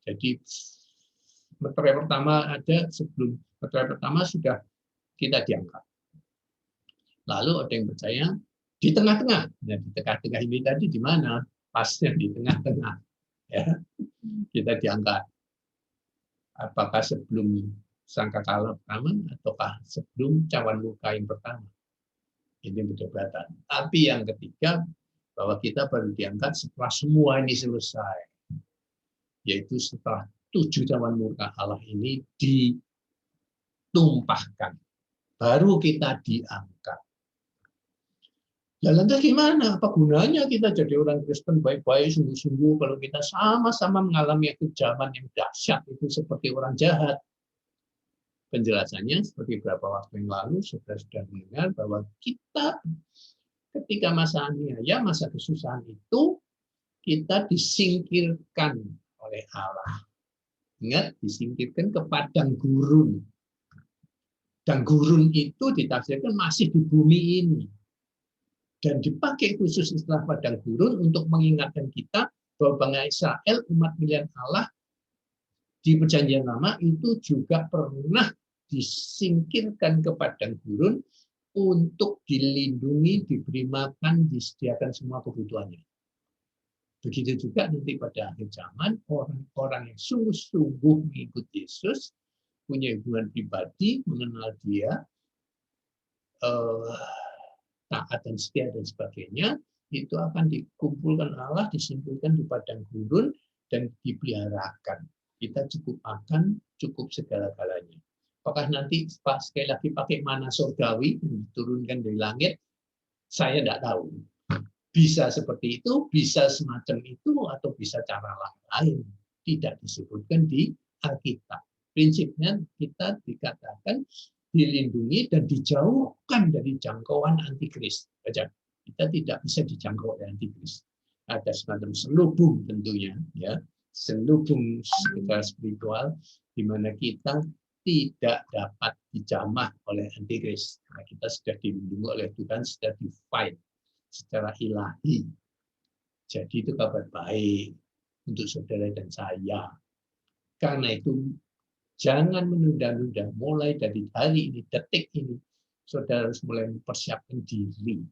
Jadi meterai pertama ada sebelum meterai pertama sudah kita diangkat. Lalu ada yang percaya di tengah-tengah. Nah, di tengah-tengah ini tadi di mana? Pasnya di tengah-tengah. Ya, kita diangkat. Apakah sebelum sangkakala pertama ataukah sebelum cawan murka yang pertama? Ini perdebatan. Tapi yang ketiga bahwa kita baru diangkat setelah semua ini selesai, yaitu setelah 7 cawan murka Allah ini ditumpahkan, baru kita diangkat. Ya lantas gimana? Apa gunanya kita jadi orang Kristen baik-baik, sungguh-sungguh kalau kita sama-sama mengalami kejaman yang dahsyat itu seperti orang jahat? Penjelasannya seperti beberapa waktu yang lalu sudah mendengar bahwa kita ketika masa aniaya, masa kesusahan itu kita disingkirkan oleh Allah. Ingat, disingkirkan ke padang gurun. Dan gurun itu ditafsirkan masih di bumi ini. Dan dipakai khusus istilah padang gurun untuk mengingatkan kita bahwa bangsa Israel, umat pilihan Allah di Perjanjian Lama itu juga pernah disingkirkan ke padang gurun untuk dilindungi, diberi makan, disediakan semua kebutuhannya. Begitu juga nanti pada akhir zaman, orang-orang yang sungguh-sungguh mengikut Yesus, punya hubungan pribadi, mengenal Dia, taat dan setia dan sebagainya, itu akan dikumpulkan Allah, disimpulkan di padang gurun, dan dipeliharakan. Kita cukup makan, cukup segala-galanya. Apakah nanti sekali lagi pakai mana surgawi yang diturunkan dari langit? Saya tidak tahu. Bisa seperti itu, bisa semacam itu, atau bisa cara lain. Tidak disebutkan di Alkitab. Prinsipnya kita dikatakan dilindungi dan dijauhkan dari jangkauan antikris. Baca. kita tidak bisa dijangkau oleh antikris. Ada semacam selubung tentunya, ya, selubung secara spiritual di mana kita tidak dapat dijamah oleh antikris. Karena kita sudah dilindungi oleh Tuhan, sudah di-fight secara ilahi. Jadi itu kabar baik untuk saudara dan saya. Karena itu jangan menunda-nunda. Mulai dari hari ini, detik ini, saudara harus mulai mempersiapkan diri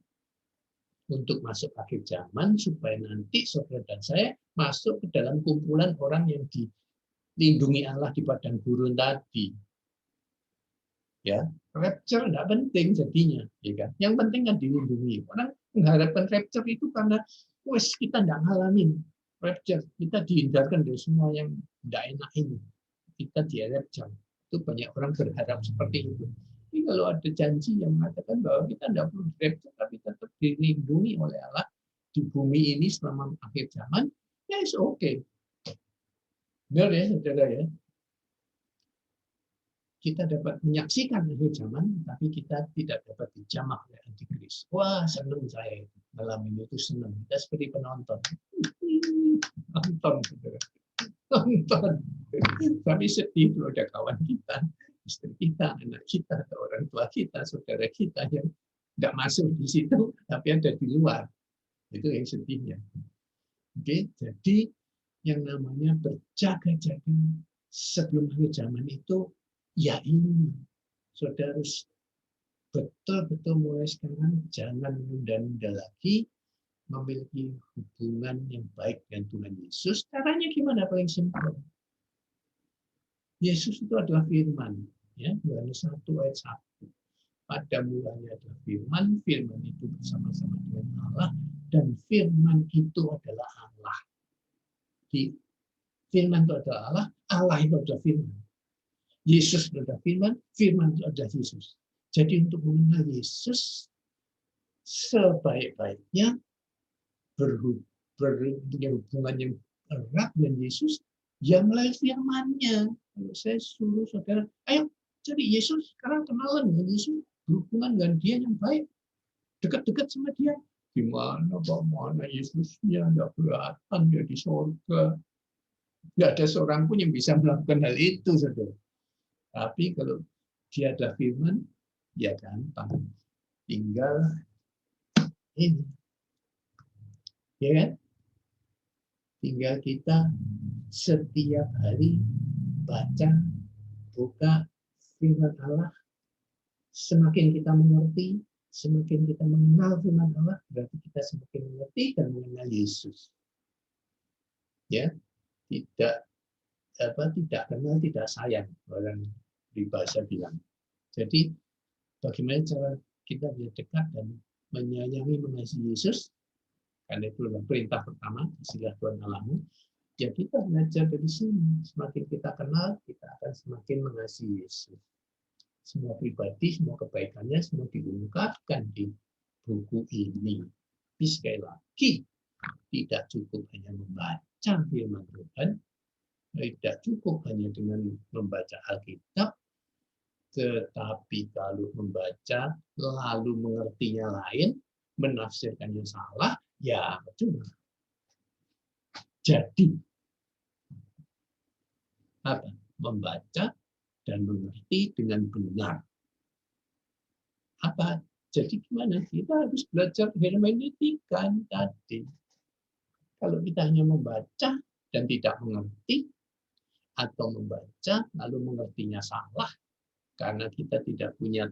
untuk masuk akhir zaman, supaya nanti saudara dan saya masuk ke dalam kumpulan orang yang dilindungi Allah di padang gurun tadi. Ya, rapture tidak penting jadinya, ya kan? Yang penting kan dilindungi. Orang mengharapkan rapture itu karena wes kita tidak ngalamin rapture, kita dihindarkan dari semua yang tidak enak ini. Kita di rapture. Itu banyak orang berharap seperti itu. Tapi kalau ada janji yang mengatakan bahwa kita tidak perlu rapture, tapi tetap dilindungi oleh Allah di bumi ini selama akhir zaman, ya it's okay. Benar ya, saudara ya? Kita dapat menyaksikan akhir zaman, tapi kita tidak dapat dijamah oleh antikris. Wah, senang saya ngalamin itu, senang. Kita seperti penonton. Nonton, saudara. Nonton. Tapi sedih kalau ada kawan kita, istri kita, anak kita, atau orang tua kita, saudara kita yang tidak masuk di situ, tapi ada di luar. Itu yang sedihnya. Oke, jadi yang namanya berjaga-jaga sebelum akhir zaman itu, ya ini, saudara harus betul-betul mulai sekarang jangan menunda-nunda lagi memiliki hubungan yang baik dengan Tuhan Yesus. Caranya gimana? Paling simpel. Yesus itu adalah firman. Ya, Yohanes 1 ayat 1. Pada mulanya adalah firman, firman itu bersama-sama dengan Allah, dan firman itu adalah Allah. Di firman itu adalah Allah, Allah itu adalah firman. Yesus itu adalah firman, firman itu adalah Yesus. Jadi untuk mengenal Yesus sebaik-baiknya punya hubungan yang erat dengan Yesus, ya melalui firman-Nya. Kalau saya suruh saudara, ayo cari Yesus, sekarang kenalan dengan Yesus, berhubungan dengan Dia yang baik, dekat-dekat sama Dia. Gimana bagaimana Yesusnya, tidak kelihatan Dia di surga. Tidak ada seorang pun yang bisa melakukan hal itu, saudara. Tapi kalau Dia ada firman, ya gampang. Tinggal ini. Ya kan? Tinggal kita setiap hari baca, buka firman Allah. Semakin kita mengerti, semakin kita mengenal firman Allah, berarti kita semakin mengerti dan mengenal Yesus. Ya, tidak kenal, tidak sayang, orang bahasa bilang. Jadi bagaimana cara kita bisa dekat dan menyayangi, mengasihi Yesus? Karena itu adalah perintah pertama, kasihlah Tuhan Allahmu. Ya kita belajar dari sini. Semakin kita kenal, kita akan semakin mengasihi Yesus. Semua pribadi, semua kebaikannya, semua diungkapkan di buku ini. Tapi sekali lagi, tidak cukup hanya membaca firman Tuhan, tidak cukup hanya dengan membaca Alkitab, tetapi kalau membaca lalu mengertinya lain, menafsirkannya salah, ya cuma. Jadi apa? Membaca dan mengerti dengan benar. Apa? Jadi gimana? Kita harus belajar hermeneutika tadi. Kalau kita hanya membaca dan tidak mengerti, atau membaca lalu mengertinya salah, karena kita tidak punya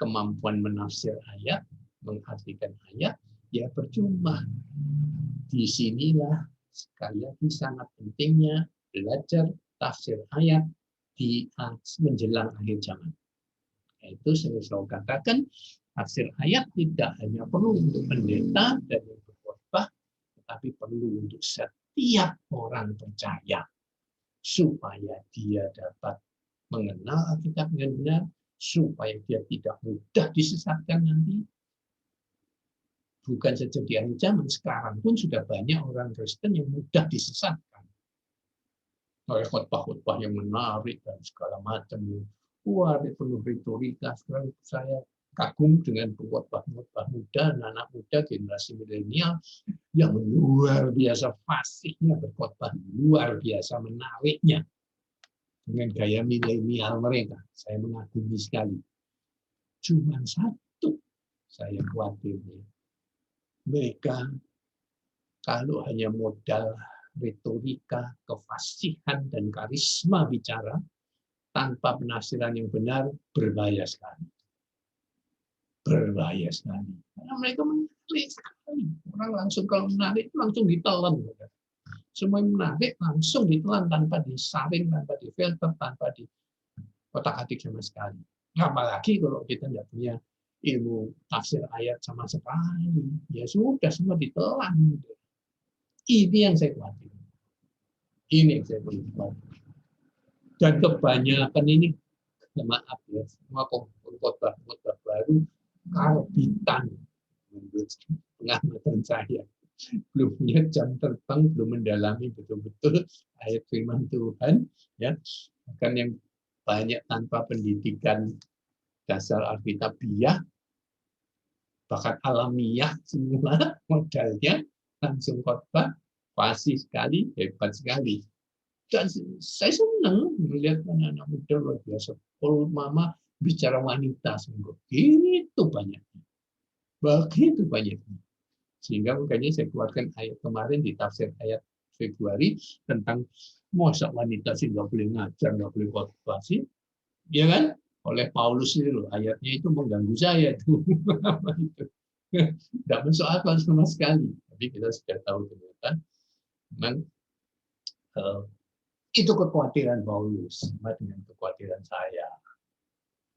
kemampuan menafsir ayat, mengartikan ayat, ya percuma. Disinilah sekali lagi sangat pentingnya belajar tafsir ayat di menjelang akhir zaman. Itu saya selalu katakan, tafsir ayat tidak hanya perlu untuk pendeta dan berkhotbah, tetapi perlu untuk setiap orang percaya supaya dia dapat mengenal Alkitab dengan benar, supaya dia tidak mudah disesatkan nanti. Bukan saja di akhir zaman, sekarang pun sudah banyak orang Kristen yang mudah disesatkan oleh khotbah-khotbah yang menarik dan segala macam. Wah, penuh retorika. Sekarang saya kagum dengan pengkhotbah muda, anak muda generasi milenial yang luar biasa fasihnya berkhotbah, luar biasa menariknya dengan gaya milenial mereka. Saya mengagumi sekali. Cuma satu saya khawatir, mereka kalau hanya modal retorika, kefasihan dan karisma bicara tanpa penafsiran yang benar, berbahaya sekali. Berbahaya sekali. Karena mereka menarik sekali. Orang langsung kalau menarik langsung ditelan. Semua yang menarik langsung ditelan tanpa disaring, tanpa difilter, tanpa di otak-atik sama sekali. Apalagi kalau kita tidak punya ilmu tafsir ayat sama sekali, ya sudah semua ditelan. Ini yang saya khawatir. Ini yang saya khawatir. Dan kebanyakan ini, maaf ya, semua khotbah baru karbitan menurut pengamatan saya. Belum punya jam terbang, belum mendalami betul-betul ayat firman Tuhan, ya. Bahkan yang banyak tanpa pendidikan dasar alkitabiah, bakat alamiah semua modalnya, langsung khotbah, fasih sekali, hebat sekali. Dan saya senang melihat anak-anak muda luar biasa. Kalau mama bicara wanita, begitu banyaknya. Begitu banyaknya. Sehingga makanya saya keluarkan ayat kemarin di tafsir ayat Februari tentang masa wanita sih nggak boleh ngajar, nggak boleh khotbah sih, ya kan? Oleh Paulus itu loh, ayatnya itu mengganggu saya tuh. Tidak masuk akal sama sekali. Tapi kita sudah tahu ternyata memang itu kekhawatiran Paulus sama dengan kekhawatiran saya.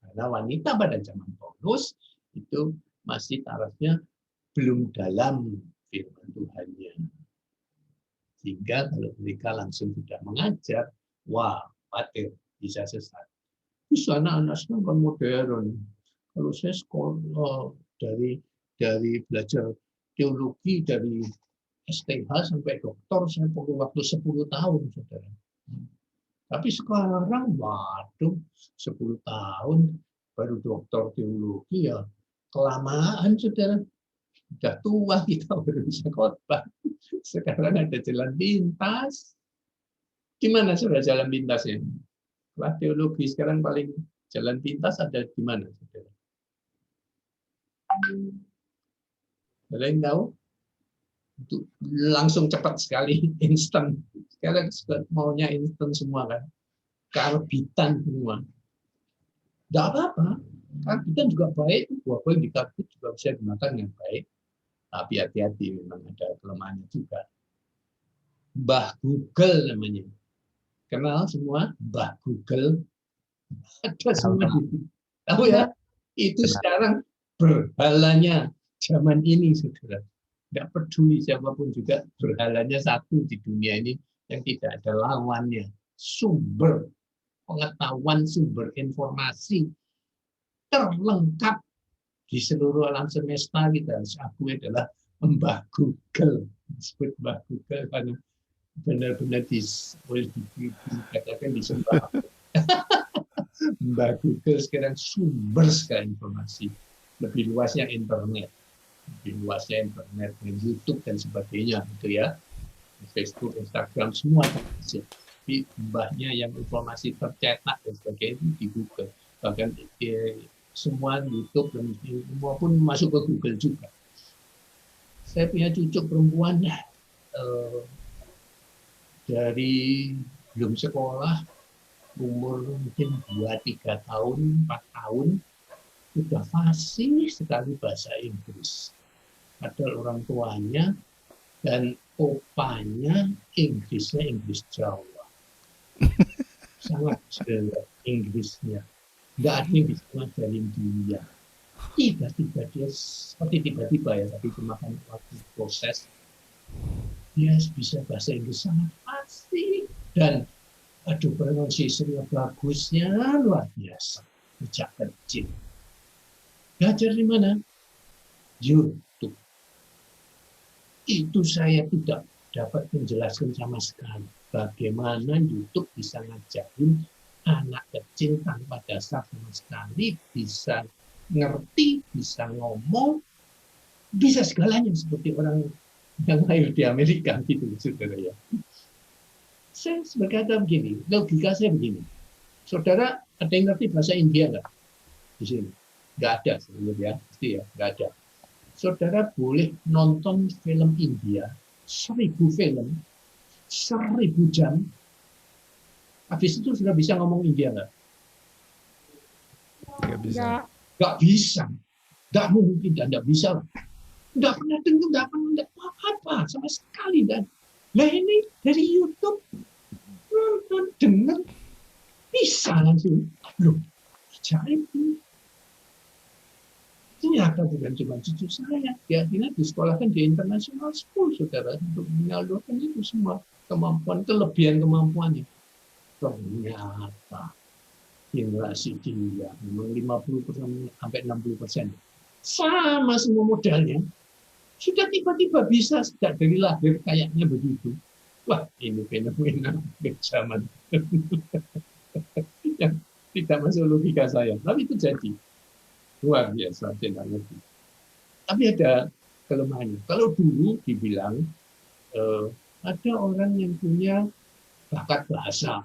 Karena wanita pada zaman Paulus itu masih tarafnya belum dalam firman Tuhannya. Sehingga kalau mereka langsung tidak mengajar, wah, khawatir bisa sesat. Terus anak-anak sekarang kan modern. Kalau saya sekolah dari belajar teologi dari STH sampai doktor, saya perlu waktu 10 tahun, saudara. Tapi sekarang, waduh, 10 tahun baru doktor teologi, ya kelamaan, saudara. Sudah tua kita baru bisa khotbah. Sekarang ada jalan pintas. Gimana sudah jalan pintasnya? Kelas teologi sekarang paling jalan pintas ada di mana, saudara? Ada yang tahu? Langsung cepat sekali, instan. Sekarang maunya instan semua kan. Karbitan semua. Tidak apa-apa. Karbitan juga baik. Buah-buah di karbit juga bisa dimakan yang baik. Tapi hati-hati, memang ada kelemahannya juga. Mbah Google namanya. Kenal semua Mbah Google? Ada semua. Tahu ya? Itu sekarang berhalanya zaman ini, saudara. Tidak peduli siapapun juga, berhalanya satu di dunia ini yang tidak ada lawannya. Sumber pengetahuan, sumber informasi terlengkap di seluruh alam semesta kita harus akui adalah Mbah Google. Disebut Mbah Google karena benar-benar dikatakan disembah. Mbah Google sekarang sumber sekali informasi. Lebih luasnya internet. Lebih luasnya internet, YouTube dan sebagainya, gitu ya. Facebook, Instagram, semua terkasih. Tapi mbahnya yang informasi tercetak dan sebagainya di Google. Bahkan semua YouTube dan semua pun masuk ke Google juga. Saya punya cucu perempuan dari belum sekolah, umur mungkin 2-3 tahun, 4 tahun, sudah fasih sekali bahasa Inggris. Padahal orang tuanya dan opanya Inggrisnya Inggris Jawa. Sangat jelek Inggrisnya. Nggak ada yang bisa ngajarin dia. Tiba-tiba dia, seperti tiba-tiba ya, tapi cuma kan waktu proses, dia bisa bahasa Inggris sangat fasih. Dan aduh, pronunciation-nya bagusnya luar biasa. Sejak kecil. Belajar di mana? YouTube. Itu saya tidak dapat menjelaskan sama sekali. Bagaimana YouTube bisa ngajarin anak kecil tanpa dasar sama sekali bisa ngerti, bisa ngomong, bisa segalanya seperti orang yang lahir di Amerika gitu, saudara ya. Saya berkata begini, logika saya begini. Saudara ada yang ngerti bahasa India nggak di sini? Nggak ada sebenarnya, pasti ya, nggak ada. Saudara boleh nonton film India 1000 film, 1000 jam. Habis itu sudah bisa ngomong India nggak? Nggak bisa. Enggak. Nggak bisa, nggak mungkin, nggak bisa. Nggak pernah dengar, nggak pernah apa-apa sama sekali. Dan lah ini dari YouTube nonton, dengar, bisa langsung. Loh, ajaib ini. Ternyata bukan cuma cucu saya, dia akhirnya disekolahkan di international school, saudara, untuk menyalurkan itu semua kemampuan, kelebihan kemampuannya. Ternyata generasi dia memang 50% sampai 60% sama semua modalnya, sudah tiba-tiba bisa sejak dari lahir kayaknya begitu. Wah, ini fenomena zaman yang tidak masuk logika saya, tapi itu jadi. Luar biasa, saya nggak ngerti. Tapi ada kelemahannya. Kalau dulu dibilang ada orang yang punya bakat bahasa,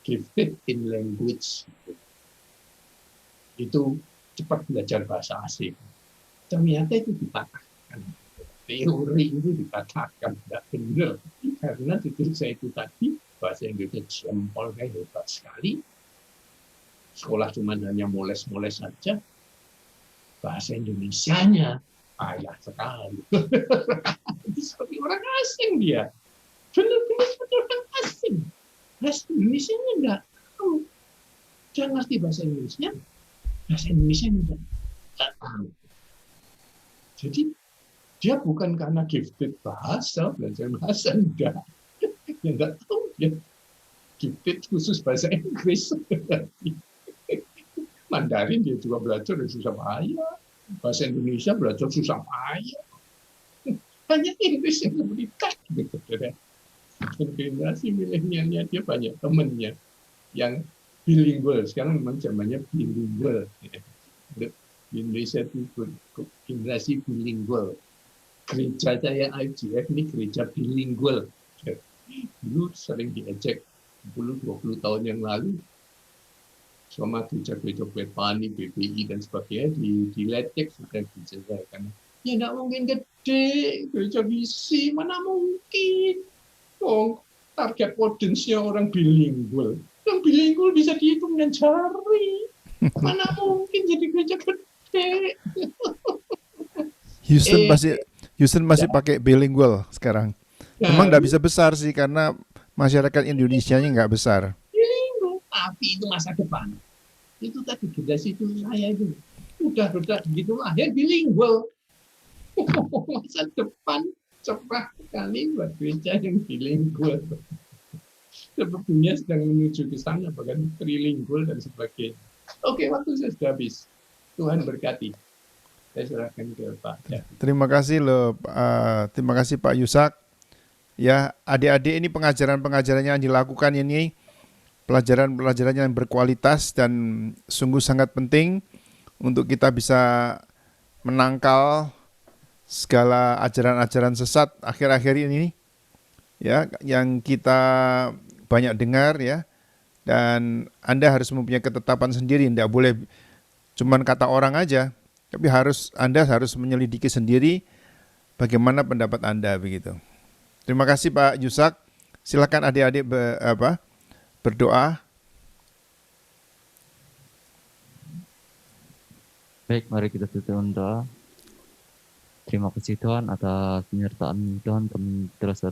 gifted in language, itu cepat belajar bahasa asing. Ternyata itu dipatahkan. Teori itu dipatahkan, tidak benar. Karena jujur saya itu tadi, bahasa Inggrisnya jempol kayak hebat sekali. Sekolah cuma hanya moles-moles saja. Bahasa Indonesianya payah sekali. Seperti orang asing dia. Benar-benar seperti orang asing. Bahasa Indonesia enggak tahu. Dia ngerti bahasa Inggrisnya, bahasa Indonesia enggak tahu. Jadi dia bukan karena gifted bahasa, belajar bahasa enggak. Dia enggak tahu dia gifted khusus bahasa Inggris. Mandarin dia juga belajar dari susah payah. Bahasa Indonesia belajar susah payah. Hanya Inggris yang lebih dekat. Gitu. Generasi milenialnya dia banyak temennya yang bilingual. Sekarang memang zamannya bilingual. Di Indonesia itu generasi bilingual. Gereja saya IGF ini gereja bilingual. Dulu sering diejek 10-20 tahun yang lalu sama gereja-gereja Bethany, BPI dan sebagainya diledek sudah dijelaskan. Ya nggak mungkin gede, gereja visi mana mungkin. Oh, target audiensnya orang bilingual. Yang bilingual bisa dihitung dengan jari. Mana mungkin jadi gereja gede. Houston masih pakai bilingual sekarang. Memang nggak bisa besar sih karena masyarakat Indonesianya nggak besar. Tapi itu masa depan. Itu tadi generasi itu saya itu udah begitu lahir bilingual. Masa depan cerah sekali buat gereja yang bilingual. Sepertinya sedang menuju ke sana, bahkan trilingual dan sebagainya. Oke, waktu saya sudah habis. Tuhan berkati. Saya serahkan ke Pak. Ya. Terima kasih terima kasih Pak Yusak. Ya, adik-adik ini pengajaran-pengajarannya yang dilakukan ini pelajaran-pelajaran yang berkualitas dan sungguh sangat penting untuk kita bisa menangkal segala ajaran-ajaran sesat akhir-akhir ini ya yang kita banyak dengar ya, dan Anda harus mempunyai ketetapan sendiri, tidak boleh cuman kata orang aja, tapi Anda harus menyelidiki sendiri bagaimana pendapat Anda begitu. Terima kasih Pak Yusak. Silakan adik-adik berdoa. Baik, mari kita tutup doa. Terima kasih Tuhan atas penyertaan Tuhan terus